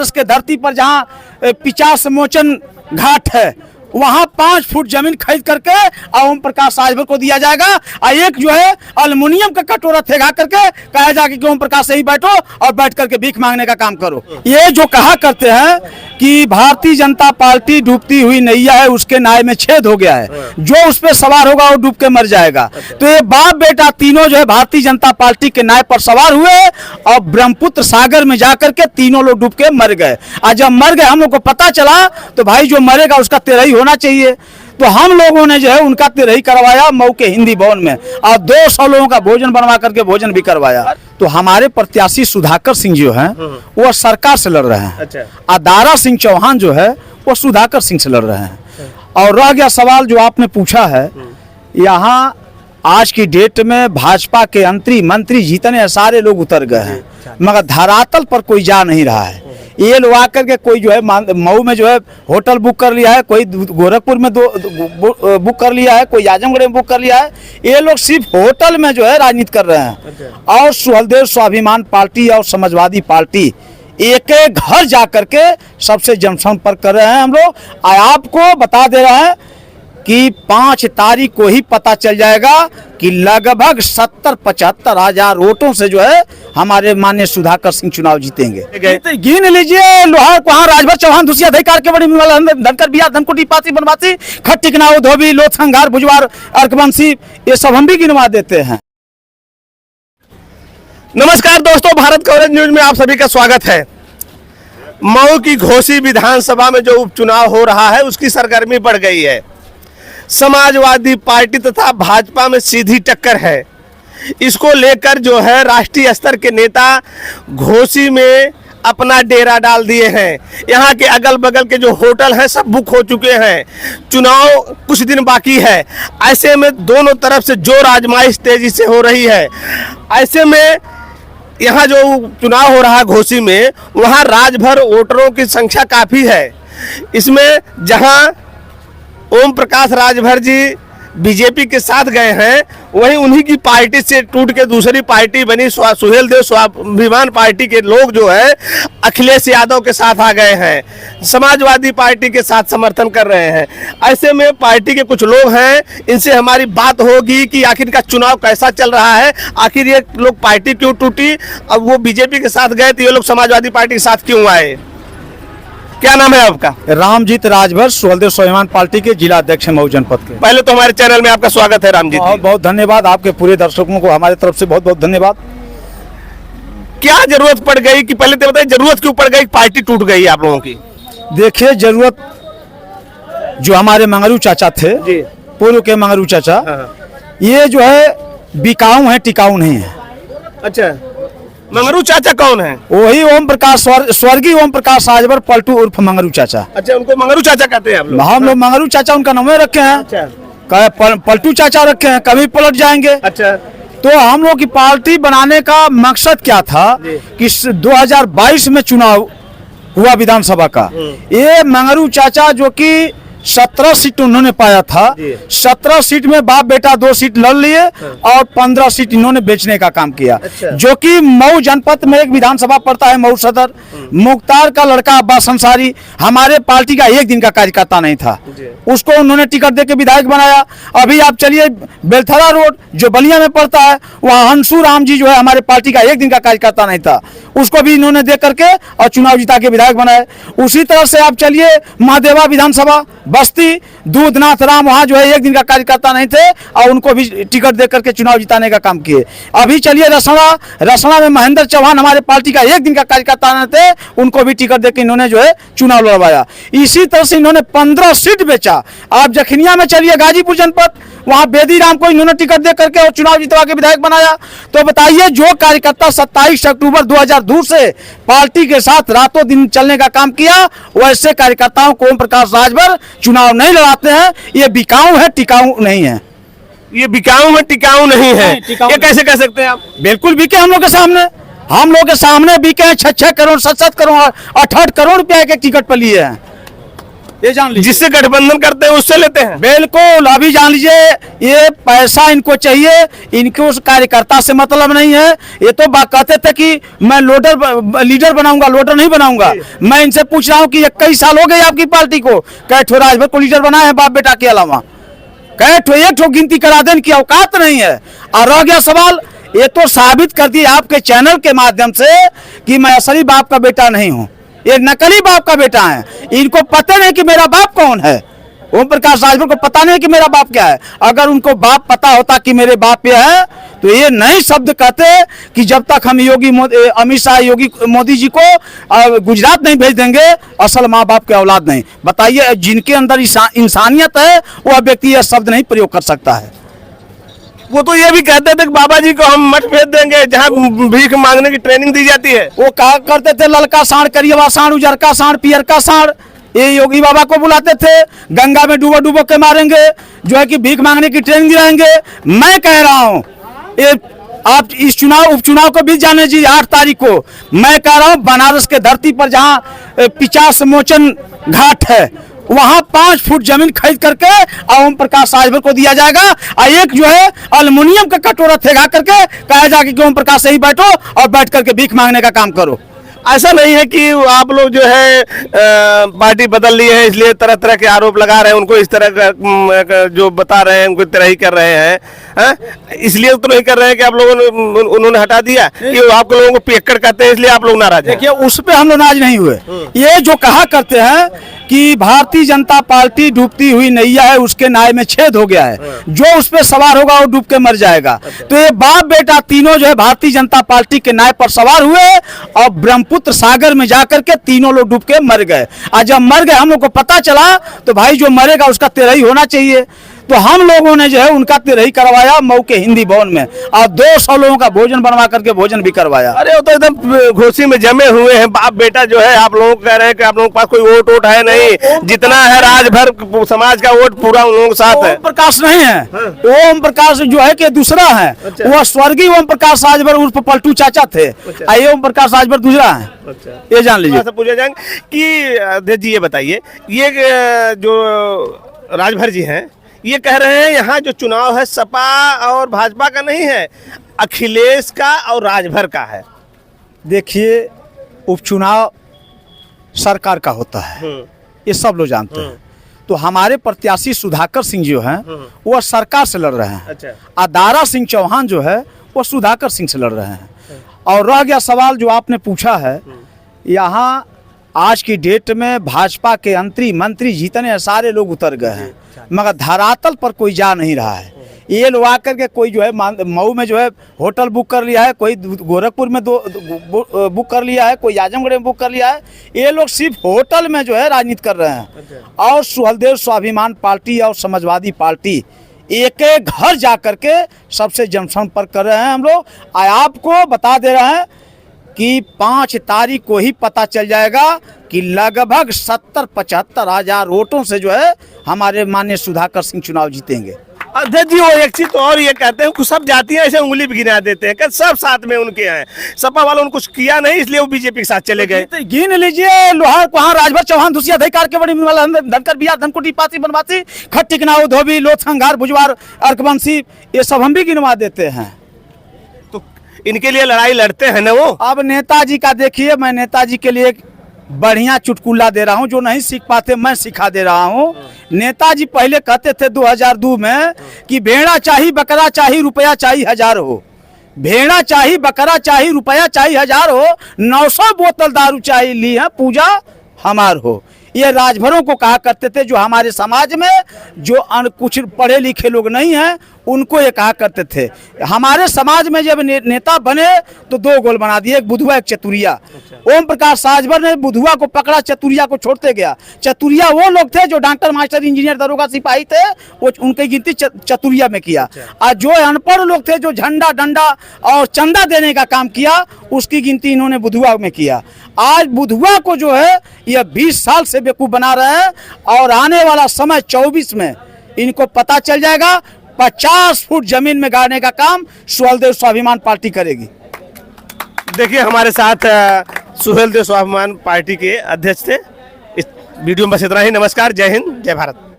बनारस के धरती पर जहाँ 50 मोचन घाट है, वहां 5 फुट जमीन खरीद करके ओम प्रकाश राजभर को दिया जाएगा। और एक जो है अल्युमिनियम का कटोरा थेगा करके कहा जाएगा कि ओम प्रकाश से ही बैठो और बैठ करके भीख मांगने का काम करो। ये जो कहा करते हैं कि भारतीय जनता पार्टी डूबती हुई नैया है, उसके नाव में छेद हो गया है, जो उस पर सवार होगा वो डूब के मर जाएगा। तो ये बाप बेटा तीनों जो है भारतीय जनता पार्टी के नाव पर सवार हुए और ब्रह्मपुत्र सागर में जाकर के तीनों लोग डूब के मर गए। और जब मर गए हम लोग को पता चला तो भाई जो मरेगा उसका तेरही होना चाहिए। तो हम लोगों ने जो है उनका तेरही करवाया मऊ के हिंदी भवन में, और 200 लोगों का भोजन बनवा करके भोजन भी करवाया। तो हमारे प्रत्याशी सुधाकर सिंह जो हैं वो सरकार से लड़ रहे हैं। अच्छा। और दारा सिंह चौहान जो है वो सुधाकर सिंह से लड़ रहे हैं। और रह गया सवाल जो आपने पूछा है, यहाँ आज की डेट में भाजपा के मंत्री जितने सारे लोग उतर गए हैं, मगर धरातल पर कोई जा नहीं रहा है। ये लोग आकर के कोई जो है मऊ में जो है होटल बुक कर लिया है, कोई गोरखपुर में बुक कर लिया है, कोई आजमगढ़ में बुक कर लिया है। ये लोग सिर्फ होटल में जो है राजनीति कर रहे हैं। और सुहलदेव स्वाभिमान पार्टी और समाजवादी पार्टी एक एक घर जा करके सबसे जनसंपर्क कर रहे हैं हम लोग। आपको बता दे रहे हैं कि 5 तारीख को ही पता चल जाएगा कि लगभग 70-75 हजार वोटों से जो है हमारे माननीय सुधाकर सिंह चुनाव जीतेंगे। गिन लीजिए, लोहार कुहार राजभर चौहान धुसिया दहीकार के बड़ी धनकर बिहार धनकुटी पासी बनवासी खट टिकनाऊ धोबी लोथ संघार भुजवार अर्कवंशी, ये सब हम भी गिनवा देते हैं। नमस्कार दोस्तों, भारत कवरेज न्यूज में आप सभी का स्वागत है। मऊ की घोसी विधानसभा में जो उपचुनाव हो रहा है उसकी सरगर्मी बढ़ गई है। समाजवादी पार्टी तथा भाजपा में सीधी टक्कर है। इसको लेकर जो है राष्ट्रीय स्तर के नेता घोसी में अपना डेरा डाल दिए हैं। यहाँ के अगल बगल के जो होटल हैं सब बुक हो चुके हैं। चुनाव कुछ दिन बाकी है, ऐसे में दोनों तरफ से जोर आजमाइश तेजी से हो रही है। ऐसे में यहाँ जो चुनाव हो रहा है घोसी में, वहाँ राजभर वोटरों की संख्या काफ़ी है। इसमें जहाँ ओम प्रकाश राजभर जी बीजेपी के साथ गए हैं, वहीं उन्हीं की पार्टी से टूट के दूसरी पार्टी बनी सुहेलदेव स्वाभिमान पार्टी के लोग जो है अखिलेश यादव के साथ आ गए हैं, समाजवादी पार्टी के साथ समर्थन कर रहे हैं। ऐसे में पार्टी के कुछ लोग हैं, इनसे हमारी बात होगी कि आखिर का चुनाव कैसा चल रहा है, आखिर ये लोग पार्टी क्यों टूटी, अब वो बीजेपी के साथ गए तो ये लोग समाजवादी पार्टी के साथ क्यों आए। क्या नाम है आपका? रामजीत राजभर, सुहलदेव स्वाभिमान पार्टी के जिला अध्यक्ष मऊ जनपद के। पहले तो हमारे चैनल में आपका स्वागत है रामजीत। बहुत बहुत धन्यवाद, आपके पूरे दर्शकों को हमारे तरफ से बहुत बहुत धन्यवाद। क्या जरूरत पड़ गई कि पहले तो बताइए, जरूरत क्यों पड़ गई, पार्टी टूट गई आप लोगों की? देखिए, जरूरत जो हमारे मंगरू चाचा थे, पूर्व के मंगरू चाचा, ये जो है बिकाऊ है, टिकाऊ नहीं है। अच्छा, मंगरू चाचा कौन है? वही ओम प्रकाश, स्वर्गीय ओम प्रकाश राजभर पलटू उर्फ मंगरू चाचा। अच्छा, उनको मंगरू चाचा कहते हैं आप लोग? हम लोग मंगरू चाचा उनका नाम रखे हैं। अच्छा। पलटू चाचा रखे हैं, कभी पलट जाएंगे। अच्छा। तो हम लोग की पार्टी बनाने का मकसद क्या था कि 2022 में चुनाव हुआ विधानसभा का, ये मंगरू चाचा जो कि 17 सीट उन्होंने पाया था, 17 सीट में बाप बेटा 2 सीट लड़ लिए और 15 सीट इन्होंने बेचने का काम किया। अच्छा। जो कि मऊ जनपद में एक विधानसभा पड़ता है मऊ सदर, मुख्तार का लड़का अब्बास अंसारी हमारे पार्टी का एक दिन का कार्यकर्ता नहीं था, उसको उन्होंने टिकट देके विधायक बनाया। अभी आप चलिए बेलथरा रोड जो बलिया में पड़ता है, वहाँ हंसू राम जी जो है हमारे पार्टी का एक दिन का कार्यकर्ता नहीं था, उसको भी इन्होंने दे करके और चुनाव जिता के विधायक बनाए। उसी तरह से आप चलिए महादेवा विधानसभा बस्ती, दूधनाथ राम वहाँ जो है एक दिन का कार्यकर्ता नहीं थे और उनको भी टिकट दे करके चुनाव जिताने का काम किए। अभी चलिए रसना में महेंद्र चौहान हमारे पार्टी का एक दिन का कार्यकर्ता नहीं थे, उनको भी टिकट देकर इन्होंने जो है चुनाव लड़वाया। इसी तरह से इन्होंने 15 सीट बेचा। आप जखनिया में चलिए गाजीपुर जनपद, वहाँ बेदी राम को इन्होंने टिकट दे करके और चुनाव जितवा के विधायक बनाया। तो बताइए, जो कार्यकर्ता 27 अक्टूबर 2002 से पार्टी के साथ रातों दिन चलने का काम किया, वैसे कार्यकर्ताओं को ओम प्रकाश राजभर चुनाव नहीं लड़ाते हैं। ये बिकाऊ है, टिकाऊ नहीं है। ये बिकाऊ है, टिकाऊ नहीं है, ये कैसे कह सकते हैं आप? बिल्कुल बिके हम लोग के सामने बिके हैं। 6-6 करोड़ 7-7 करोड़ 8-8 करोड़ रुपया एक टिकट पर लिए हैं। ये जान लीजिए। जिससे गठबंधन करते हैं उससे लेते हैं। बिल्कुल, अभी जान लीजिए, ये पैसा इनको चाहिए, इनके उस कार्यकर्ता से मतलब नहीं है। ये तो कहते थे कि मैं लीडर बनाऊंगा, लोडर नहीं बनाऊंगा। मैं इनसे पूछ रहा हूँ कि 21 साल हो गए आपकी पार्टी को, कै ठो राजभर को लीडर बनाए हैं बाप बेटा के अलावा? कै ठो एक ठो गिनती करा देने की औकात नहीं है। और रह गया सवाल, ये तो साबित कर दिया आपके चैनल के माध्यम से कि मैं असली बाप का बेटा नहीं हूँ, ये नकली बाप का बेटा है। इनको पता नहीं कि मेरा बाप कौन है। ओम प्रकाश राजभर को पता नहीं कि मेरा बाप क्या है। अगर उनको बाप पता होता कि मेरे बाप ये है तो ये नए शब्द कहते कि जब तक हम अमित शाह योगी मोदी जी को गुजरात नहीं भेज देंगे, असल माँ बाप के औलाद नहीं। बताइए, जिनके अंदर इंसानियत है वह व्यक्ति यह शब्द नहीं प्रयोग कर सकता है। वो तो ये भी कहते थे कि बाबा जी को हम मठ भेज देंगे जहाँ भीख मांगने की ट्रेनिंग दी जाती है। वो कहा करते थे ललका साढ़, करियवा साढ़, उजरका साढ़, पियरका साढ़, ये योगी बाबा को बुलाते थे। गंगा में डूबो डूबो के मारेंगे, जो है कि भीख मांगने की ट्रेनिंग दिलाएंगे। मैं कह रहा हूँ, ये आप इस उपचुनाव को भी जाने जी 8 तारीख को मैं कह रहा हूँ, बनारस के धरती पर जहाँ 50 मोचन घाट है, वहां 5 फुट जमीन खरीद करके ओम प्रकाश राजभर को दिया जाएगा। और एक जो है अल्युमिनियम का कटोरा थेगा करके कहा जाएगा कि ओम प्रकाश सही बैठो और बैठ करके भीख मांगने का काम करो। ऐसा नहीं है कि आप लोग जो है पार्टी बदल ली है इसलिए तरह तरह के आरोप लगा रहे हैं, उनको इस तरह का जो बता रहे हैं उनको तरह ही कर रहे हैं, इसलिए तो नहीं कर रहे हैं कि आप लोगों ने उन्होंने हटा दिया कि आप लोगों को पियक्कड़ कहते हैं इसलिए आप लोग नाराज हैं। देखिए, उस पे हम लोग नाराज नहीं हुए। ये जो कहा करते हैं कि भारतीय जनता पार्टी डूबती हुई नैया है, उसके नाव में छेद हो गया है, जो उस पे सवार होगा वो डूब के मर जाएगा। तो ये बाप बेटा तीनों जो है भारतीय जनता पार्टी के नाव पर सवार हुए और ब्रह्मपुत्र सागर में जाकर के तीनों लोग डूब के मर गए। और जब मर गए, हम लोग को पता चला तो भाई जो मरेगा उसका तेरही होना चाहिए। तो हम लोगों ने जो है उनका तेरही करवाया मऊ के हिंदी भवन में, और 200 लोगों का भोजन बनवा करके भोजन भी करवाया। अरे वो तो एकदम घोसी में जमे हुए हैं बाप बेटा जो है। आप लोग कह रहे हैं कि आप लोगों के पास कोई वोट है नहीं, जितना है राजभर समाज का वोट पूरा उन लोगों के साथ है। ओम प्रकाश नहीं है, ओम प्रकाश जो है कि दूसरा है। वह स्वर्गीय ओम प्रकाश राजभर उर्फ पलटू चाचा थे। ये ओम प्रकाश राजभर दूसरा है, ये जान लीजिए। पूछा जाएंगे कि अध्यक्ष जी ये बताइए, ये जो राजभर जी हैं ये कह रहे हैं यहाँ जो चुनाव है सपा और भाजपा का नहीं है, अखिलेश का और राजभर का है। देखिए, उपचुनाव सरकार का होता है, ये सब लोग जानते हैं। तो हमारे प्रत्याशी सुधाकर सिंह जो हैं वो सरकार से लड़ रहे हैं। अच्छा। और दारा सिंह चौहान जो है वो सुधाकर सिंह से लड़ रहे हैं। और रह गया सवाल जो आपने पूछा है, यहाँ आज की डेट में भाजपा के मंत्री जितने सारे लोग उतर गए हैं, मगर धरातल पर कोई जा नहीं रहा है। ये लोग आकर के कोई जो है मऊ में जो है होटल बुक कर लिया है, कोई गोरखपुर में बुक कर लिया है, कोई आजमगढ़ में बुक कर लिया है। ये लोग सिर्फ होटल में जो है राजनीति कर रहे हैं। और सुहलदेव स्वाभिमान पार्टी और समाजवादी पार्टी एक एक घर जा करके सबसे जनसंपर्क कर रहे हैं। हम लोग आपको बता दे रहे हैं कि 5 तारीख को ही पता चल जाएगा कि लगभग 70-75 हजार वोटों से जो है हमारे माननीय सुधाकर सिंह चुनाव जीतेंगे। अध्यक्ष जी वो एक चीज तो और ये कहते हैं कि सब जातियां ऐसे उंगली भी गिना देते हैं कि सब साथ में उनके हैं, सपा वालों ने कुछ किया नहीं इसलिए वो बीजेपी के साथ चले गए। गिन लीजिए, लोहार वहाँ राजभर चौहान धुसिया अधिकार के बड़ी धनकर बिहार धनकुटी पासी बनवासी खट्टिकनाऊ धोबी लोथंगार भुजवार अर्कवंशी, ये सब हम भी गिनवा देते हैं। तो इनके लिए लड़ाई लड़ते हैं ना वो। अब नेताजी का देखिए, मैं नेताजी के लिए बढ़िया चुटकुला दे रहा हूँ, जो नहीं सीख पाते मैं सिखा दे रहा हूँ। नेताजी पहले कहते थे 2002 में कि भेड़ा चाहिए बकरा चाहिए रुपया चाहिए 1000 हो, भेड़ा चाहिए बकरा चाहिए रुपया चाहिए 1000 हो, 900 बोतल दारू चाहिए ली है पूजा हमार हो। ये राजभरों को कहा करते थे, जो हमारे समाज में जो कुछ पढ़े लिखे लोग नहीं हैं उनको ये कहा करते थे। हमारे समाज में जब नेता बने तो 2 गोल बना दिए, एक बुधुआ एक चतुरिया। ओम प्रकाश राजभर ने बुधुआ को पकड़ा, चतुरिया को छोड़ते गया। चतुरिया वो लोग थे जो डॉक्टर मास्टर इंजीनियर दरोगा सिपाही थे, वो उनकी गिनती चतुरिया में किया। और जो अनपढ़ लोग थे जो झंडा डंडा और चंदा देने का काम किया, उसकी गिनती इन्होंने बुधुआ में किया। आज बुधुआ को जो है यह 20 साल से बेवकूफ बना रहे हैं, और आने वाला समय 24 में इनको पता चल जाएगा। 50 फुट जमीन में गाड़ने का काम सुहलदेव स्वाभिमान पार्टी करेगी। देखिए हमारे साथ सुहलदेव स्वाभिमान पार्टी के अध्यक्ष थे, वीडियो में बस इतना ही। नमस्कार, जय हिंद, जय भारत।